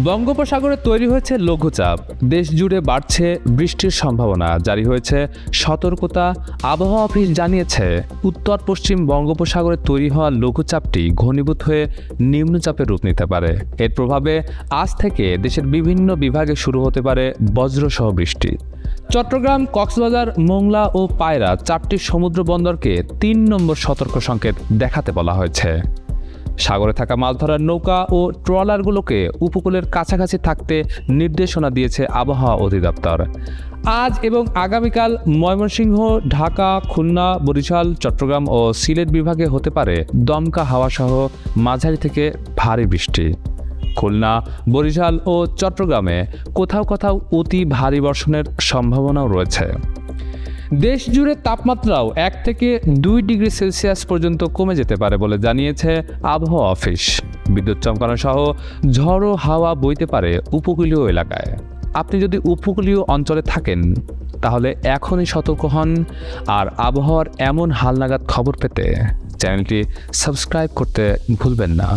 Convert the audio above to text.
বঙ্গোপসাগরে তৈরি হয়েছে লঘুচাপ, দেশ জুড়ে বাড়ছে বৃষ্টির সম্ভাবনা, জারি হয়েছে সতর্কতা। আবহাওয়া অফিস জানিয়েছে উত্তর পশ্চিম বঙ্গোপসাগরে তৈরি হওয়া লঘুচাপটি ঘনীভূত হয়ে নিম্নচাপের রূপ নিতে পারে। এর প্রভাবে আজ থেকে দেশের বিভিন্ন বিভাগে শুরু হতে পারে বজ্রসহ বৃষ্টি। চট্টগ্রাম, কক্সবাজার, মোংলা ও পায়রা 4টি সমুদ্র বন্দরকে 3 নম্বর সতর্ক সংকেত দেখাতে বলা হয়েছে। সাগরে থাকা মাছ ধরার নৌকা ও ট্রলারগুলোকে উপকূলের কাছাকাছি থাকতে নির্দেশনা দিয়েছে আবহাওয়া অধিদপ্তর। আজ এবং আগামীকাল ময়মনসিংহ, ঢাকা, খুলনা, বরিশাল, চট্টগ্রাম ও সিলেট বিভাগে হতে পারে দমকা হাওয়াসহ মাঝারি থেকে ভারী বৃষ্টি। খুলনা, বরিশাল ও চট্টগ্রামে কোথাও কোথাও অতি ভারী বর্ষণের সম্ভাবনাও রয়েছে। দেশ জুড়ে তাপমাত্রাও 1 থেকে 2 ডিগ্রি সেলসিয়াস পর্যন্ত কমে যেতে পারে বলে জানিয়েছে আবহাওয়া অফিস। বিদ্যুৎ চমকানো সহ ঝড়ো হাওয়া বইতে পারে উপকূলীয় এলাকায়। আপনি যদি উপকূলীয় অঞ্চলে থাকেন তাহলে এখনই সতর্ক হন। আর আবহাওয়ার এমন হালনাগাদ খবর পেতে চ্যানেলটি সাবস্ক্রাইব করতে ভুলবেন না।